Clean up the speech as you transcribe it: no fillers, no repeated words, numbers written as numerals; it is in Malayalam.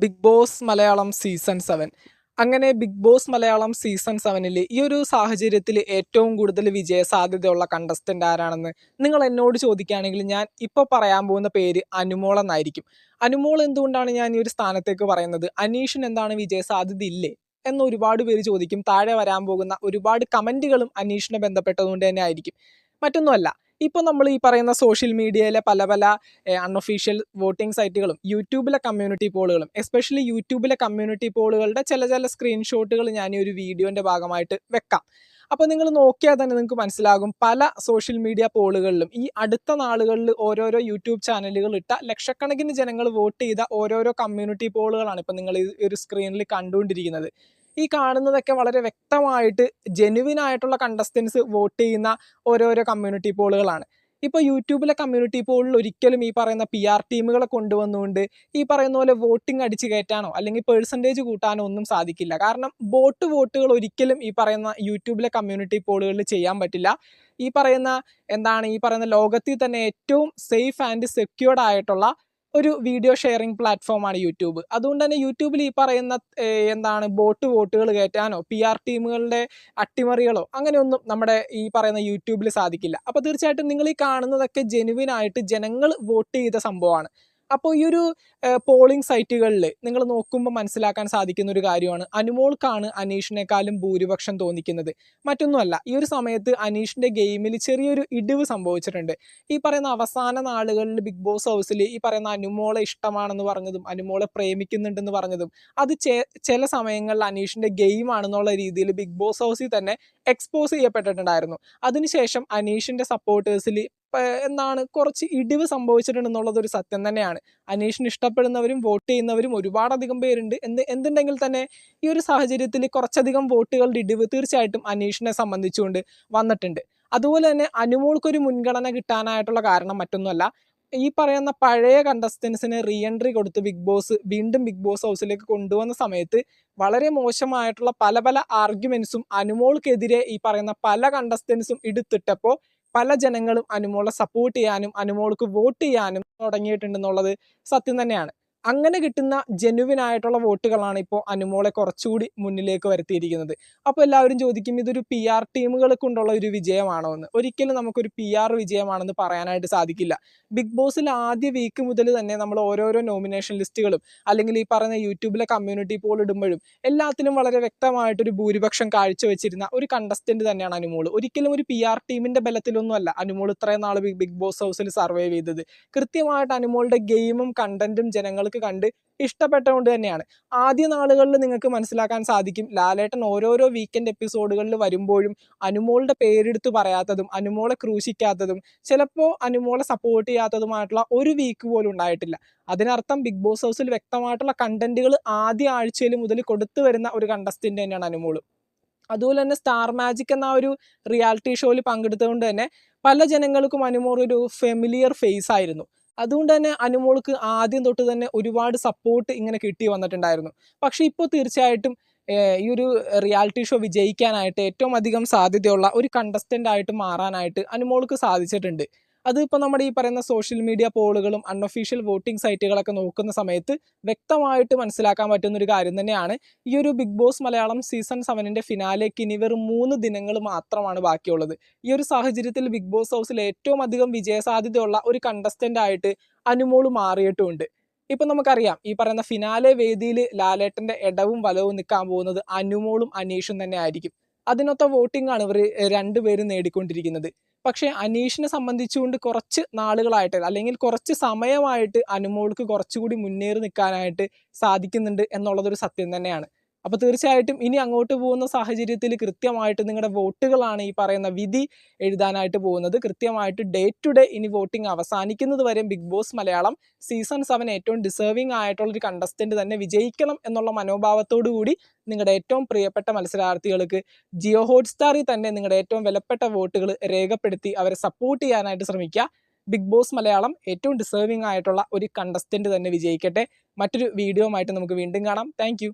Big boss Malayalam season 7. അങ്ങനെ ബിഗ് ബോസ് മലയാളം സീസൺ 7-ൽ ഈ ഒരു സാഹചര്യത്തിൽ ഏറ്റവും കൂടുതൽ വിജയ സാധ്യതയുള്ള കണ്ടസ്റ്റന്റ് ആരാണെന്ന് നിങ്ങൾ എന്നോട് ചോദിക്കുകയാണെങ്കിൽ ഞാൻ ഇപ്പോൾ പറയാൻ പോകുന്ന പേര് അനുമോൾ എന്നായിരിക്കും. അനുമോൾ എന്തുകൊണ്ടാണ് ഞാൻ ഈ ഒരു സ്ഥാനത്തേക്ക് പറയുന്നത്? അനീഷിന് എന്താണ് വിജയ സാധ്യത ഇല്ലേ എന്ന് ഒരുപാട് പേര് ചോദിക്കും. താഴെ വരാൻ പോകുന്ന ഒരുപാട് കമന്റുകളും അനീഷിനെ ബന്ധപ്പെട്ടതുകൊണ്ട് തന്നെ ആയിരിക്കും. മറ്റൊന്നുമല്ല, ഇപ്പോൾ നമ്മൾ ഈ പറയുന്ന സോഷ്യൽ മീഡിയയിലെ പല പല അൺഒഫീഷ്യൽ വോട്ടിംഗ് സൈറ്റുകളും യൂട്യൂബിലെ കമ്മ്യൂണിറ്റി പോളുകളും എസ്പെഷ്യലി യൂട്യൂബിലെ കമ്മ്യൂണിറ്റി പോളുകളുടെ ചില സ്ക്രീൻഷോട്ടുകൾ ഞാൻ ഈ ഒരു വീഡിയോൻ്റെ ഭാഗമായിട്ട് വെക്കാം. അപ്പോൾ നിങ്ങൾ നോക്കിയാൽ തന്നെ നിങ്ങൾക്ക് മനസ്സിലാകും, പല സോഷ്യൽ മീഡിയ പോളുകളിലും ഈ അടുത്ത നാളുകളിൽ ഓരോരോ യൂട്യൂബ് ചാനലുകൾ ഇട്ട ലക്ഷക്കണക്കിന് ജനങ്ങൾ വോട്ട് ചെയ്ത ഓരോരോ കമ്മ്യൂണിറ്റി പോളുകളാണ് ഇപ്പോൾ നിങ്ങൾ ഈ ഒരു സ്ക്രീനിൽ കണ്ടുകൊണ്ടിരിക്കുന്നത്. ഈ കാണുന്നതൊക്കെ വളരെ വ്യക്തമായിട്ട് ജെനുവിൻ ആയിട്ടുള്ള കണ്ടസ്റ്റൻസ് വോട്ട് ചെയ്യുന്ന ഓരോരോ കമ്മ്യൂണിറ്റി പോളുകളാണ്. ഇപ്പോൾ യൂട്യൂബിലെ കമ്മ്യൂണിറ്റി പോളിൽ ഒരിക്കലും ഈ പറയുന്ന PR ടീമുകളെ കൊണ്ടുവന്നുകൊണ്ട് ഈ പറയുന്ന പോലെ വോട്ടിംഗ് അടിച്ചു കയറ്റാനോ അല്ലെങ്കിൽ പേഴ്സൻറ്റേജ് കൂട്ടാനോ ഒന്നും സാധിക്കില്ല. കാരണം വോട്ടുകൾ ഒരിക്കലും ഈ പറയുന്ന യൂട്യൂബിലെ കമ്മ്യൂണിറ്റി പോളുകളിൽ ചെയ്യാൻ പറ്റില്ല. ഈ പറയുന്ന ലോകത്തിൽ തന്നെ ഏറ്റവും സേഫ് ആൻഡ് സെക്യൂർഡ് ആയിട്ടുള്ള ഒരു വീഡിയോ ഷെയറിംഗ് പ്ലാറ്റ്ഫോമാണ് യൂട്യൂബ്. അതുകൊണ്ട് തന്നെ യൂട്യൂബിൽ ഈ പറയുന്ന വോട്ടുകൾ കയറ്റാനോ PR ടീമുകളുടെ അട്ടിമറികളോ അങ്ങനെയൊന്നും നമ്മുടെ ഈ പറയുന്ന യൂട്യൂബിൽ സാധിക്കില്ല. അപ്പോൾ തീർച്ചയായിട്ടും നിങ്ങൾ ഈ കാണുന്നതൊക്കെ ജെനുവിൻ ആയിട്ട് ജനങ്ങൾ വോട്ട് ചെയ്ത സംഭവമാണ്. അപ്പോൾ ഈ ഒരു പോളിംഗ് സൈറ്റുകളിൽ നിങ്ങൾ നോക്കുമ്പോൾ മനസ്സിലാക്കാൻ സാധിക്കുന്ന ഒരു കാര്യമാണ്, അനുമോൾക്കാണ് അനീഷിനേക്കാളും ഭൂരിപക്ഷം തോന്നിക്കുന്നത്. മറ്റൊന്നുമല്ല, ഈ ഒരു സമയത്ത് അനീഷിൻ്റെ ഗെയിമിൽ ചെറിയൊരു ഇടിവ് സംഭവിച്ചിട്ടുണ്ട്. ഈ പറയുന്ന അവസാന നാളുകളിൽ ബിഗ് ബോസ് ഹൗസിൽ ഈ പറയുന്ന അനുമോളെ ഇഷ്ടമാണെന്ന് പറഞ്ഞതും അനുമോളെ പ്രേമിക്കുന്നുണ്ടെന്ന് പറഞ്ഞതും അത് ചില സമയങ്ങളിൽ അനീഷിൻ്റെ ഗെയിമാണെന്നുള്ള രീതിയിൽ ബിഗ് ബോസ് ഹൗസിൽ തന്നെ എക്സ്പോസ് ചെയ്യപ്പെട്ടിട്ടുണ്ടായിരുന്നു. അതിനുശേഷം അനീഷിൻ്റെ സപ്പോർട്ടേഴ്സിൽ കുറച്ച് ഇടിവ് സംഭവിച്ചിട്ടുണ്ടെന്നുള്ളതൊരു സത്യം തന്നെയാണ്. അനീഷിന് ഇഷ്ടപ്പെടുന്നവരും വോട്ട് ചെയ്യുന്നവരും ഒരുപാടധികം പേരുണ്ട്. എന്തുണ്ടെങ്കിൽ തന്നെ ഈ ഒരു സാഹചര്യത്തിൽ കുറച്ചധികം വോട്ടുകളുടെ ഇടിവ് തീർച്ചയായിട്ടും അനീഷിനെ സംബന്ധിച്ചുകൊണ്ട് വന്നിട്ടുണ്ട്. അതുപോലെ തന്നെ അനുമോൾക്കൊരു മുൻഗണന കിട്ടാനായിട്ടുള്ള കാരണം മറ്റൊന്നുമല്ല, ഈ പറയുന്ന പഴയ കണ്ടസ്റ്റൻസിന് റീ എൻട്രി കൊടുത്ത് വീണ്ടും ബിഗ് ബോസ് ഹൗസിലേക്ക് കൊണ്ടുവന്ന സമയത്ത് വളരെ മോശമായിട്ടുള്ള പല പല ആർഗ്യുമെന്റ്സും അനുമോൾക്കെതിരെ ഈ പറയുന്ന പല കണ്ടസ്റ്റൻസും എടുത്തിട്ടപ്പോൾ പല ജനങ്ങളും അനുമോളെ സപ്പോർട്ട് ചെയ്യാനും അനുമോൾക്ക് വോട്ട് ചെയ്യാനും തുടങ്ങിയിട്ടുണ്ടെന്നുള്ളത് സത്യം തന്നെയാണ്. അങ്ങനെ കിട്ടുന്ന ജെനുവിൻ ആയിട്ടുള്ള വോട്ടുകളാണ് ഇപ്പോൾ അനുമോളെ കുറച്ചുകൂടി മുന്നിലേക്ക് വരുത്തിയിരിക്കുന്നത്. അപ്പോൾ എല്ലാവരും ചോദിക്കും, ഇതൊരു PR ടീമുകൾ കൊണ്ടുള്ള ഒരു വിജയമാണോ എന്ന്. ഒരിക്കലും നമുക്കൊരു PR വിജയമാണെന്ന് പറയാനായിട്ട് സാധിക്കില്ല. ബിഗ് ബോസിൽ ആദ്യ വീക്ക് മുതൽ തന്നെ നമ്മൾ ഓരോരോ നോമിനേഷൻ ലിസ്റ്റുകളും അല്ലെങ്കിൽ ഈ പറയുന്ന യൂട്യൂബിലെ കമ്മ്യൂണിറ്റി പോൾ ഇടുമ്പോഴും എല്ലാത്തിനും വളരെ വ്യക്തമായിട്ടൊരു ഭൂരിപക്ഷം കാഴ്ചവെച്ചിരുന്ന ഒരു കണ്ടസ്റ്റന്റ് തന്നെയാണ് അനുമോൾ. ഒരിക്കലും ഒരു PR ടീമിന്റെ ബലത്തിലൊന്നുമല്ല അനുമോൾ ഇത്രയും നാൾ ബിഗ് ബോസ് ഹൗസിൽ സർവൈവ് ചെയ്തത്. കൃത്യമായിട്ട് അനുമോളുടെ ഗെയിമും കണ്ടന്റും ജനങ്ങൾക്ക് കണ്ട് ഇഷ്ടപ്പെട്ടതുകൊണ്ട് തന്നെയാണ്. ആദ്യ നാളുകളിൽ നിങ്ങൾക്ക് മനസ്സിലാക്കാൻ സാധിക്കും, ലാലേട്ടൻ ഓരോരോ വീക്കെൻഡ് എപ്പിസോഡുകളിൽ വരുമ്പോഴും അനുമോളുടെ പേരെടുത്ത് പറയാത്തതും അനുമോളെ ക്രൂശിക്കാത്തതും ചിലപ്പോൾ അനുമോളെ സപ്പോർട്ട് ചെയ്യാത്തതുമായിട്ടുള്ള ഒരു വീക്ക് പോലും ഉണ്ടായിട്ടില്ല. അതിനർത്ഥം ബിഗ് ബോസ് ഹൗസിൽ വ്യക്തമായിട്ടുള്ള കണ്ടന്റുകൾ ആദ്യ ആഴ്ചയിൽ മുതൽ കൊടുത്തു വരുന്ന ഒരു കണ്ടസ്റ്റന്റ് തന്നെയാണ് അനുമോൾ. അതുപോലെ തന്നെ സ്റ്റാർ മാജിക് എന്ന ഒരു റിയാലിറ്റി ഷോയിൽ പങ്കെടുത്തുകൊണ്ട് തന്നെ പല ജനങ്ങൾക്കും അനുമോൾ ഒരു ഫെമിലിയർ ഫേസ് ആയിരുന്നു. അതുകൊണ്ട് തന്നെ അനുമോൾക്ക് ആദ്യം തൊട്ട് തന്നെ ഒരുപാട് സപ്പോർട്ട് ഇങ്ങനെ കിട്ടി വന്നിട്ടുണ്ടായിരുന്നു. പക്ഷേ ഇപ്പോൾ തീർച്ചയായിട്ടും ഈ ഒരു റിയാലിറ്റി ഷോ വിജയിക്കാനായിട്ട് ഏറ്റവും അധികം സാധ്യതയുള്ള ഒരു കണ്ടസ്റ്റൻ്റ് ആയിട്ട് മാറാനായിട്ട് അനുമോൾക്ക് സാധിച്ചിട്ടുണ്ട്. അതിപ്പോൾ നമ്മുടെ ഈ പറയുന്ന സോഷ്യൽ മീഡിയ പോളുകളും അൺഒഫീഷ്യൽ വോട്ടിംഗ് സൈറ്റുകളൊക്കെ നോക്കുന്ന സമയത്ത് വ്യക്തമായിട്ട് മനസ്സിലാക്കാൻ പറ്റുന്ന ഒരു കാര്യം തന്നെയാണ്. ഈ ഒരു ബിഗ് ബോസ് മലയാളം സീസൺ 7-ന്റെ ഫിനാലേക്ക് ഇനി വെറും 3 ദിനങ്ങൾ മാത്രമാണ് ബാക്കിയുള്ളത്. ഈ ഒരു സാഹചര്യത്തിൽ ബിഗ് ബോസ് ഹൗസിൽ ഏറ്റവും അധികം വിജയസാധ്യതയുള്ള ഒരു കണ്ടസ്റ്റൻ്റ് ആയിട്ട് അനുമോൾ മാറിയിട്ടുമുണ്ട്. ഇപ്പം നമുക്കറിയാം, ഈ പറയുന്ന ഫിനാലെ വേദിയിൽ ലാലേട്ടൻ്റെ ഇടവും വലവും നിൽക്കാൻ പോകുന്നത് അനുമോളും അനീഷും തന്നെ ആയിരിക്കും. അതിനൊത്ത വോട്ടിംഗ് ആണ് ഇവർ രണ്ടുപേരും നേടിക്കൊണ്ടിരിക്കുന്നത്. പക്ഷേ അനീഷിനെ സംബന്ധിച്ചുകൊണ്ട് കുറച്ച് നാളുകളായിട്ട് അല്ലെങ്കിൽ കുറച്ച് സമയമായിട്ട് അനുമോൾക്ക് കുറച്ചുകൂടി മുന്നേറി നിൽക്കാനായിട്ട് സാധിക്കുന്നുണ്ട് എന്നുള്ളതൊരു സത്യം തന്നെയാണ്. അപ്പോൾ തീർച്ചയായിട്ടും ഇനി അങ്ങോട്ട് പോകുന്ന സാഹചര്യത്തിൽ കൃത്യമായിട്ട് നിങ്ങളുടെ വോട്ടുകളാണ് ഈ പറയുന്ന വിധി എഴുതാനായിട്ട് പോകുന്നത്. കൃത്യമായിട്ട് ഡേ ടു ഡേ ഇനി വോട്ടിംഗ് അവസാനിക്കുന്നത് വരെ ബിഗ് ബോസ് മലയാളം സീസൺ 7 ഏറ്റവും ഡിസേർവിംഗ് ആയിട്ടുള്ളൊരു കണ്ടസ്റ്റന്റ് തന്നെ വിജയിക്കണം എന്നുള്ള മനോഭാവത്തോടു കൂടി നിങ്ങളുടെ ഏറ്റവും പ്രിയപ്പെട്ട മത്സരാർത്ഥികൾക്ക് ജിയോ ഹോട്ട്സ്റ്റാറിൽ തന്നെ നിങ്ങളുടെ ഏറ്റവും വിലപ്പെട്ട വോട്ടുകൾ രേഖപ്പെടുത്തി അവരെ സപ്പോർട്ട് ചെയ്യാനായിട്ട് ശ്രമിക്കുക. ബിഗ് ബോസ് മലയാളം ഏറ്റവും ഡിസേർവിംഗ് ആയിട്ടുള്ള ഒരു കണ്ടസ്റ്റന്റ് തന്നെ വിജയിക്കട്ടെ. മറ്റൊരു വീഡിയോ ആയിട്ട് നമുക്ക് വീണ്ടും കാണാം. താങ്ക്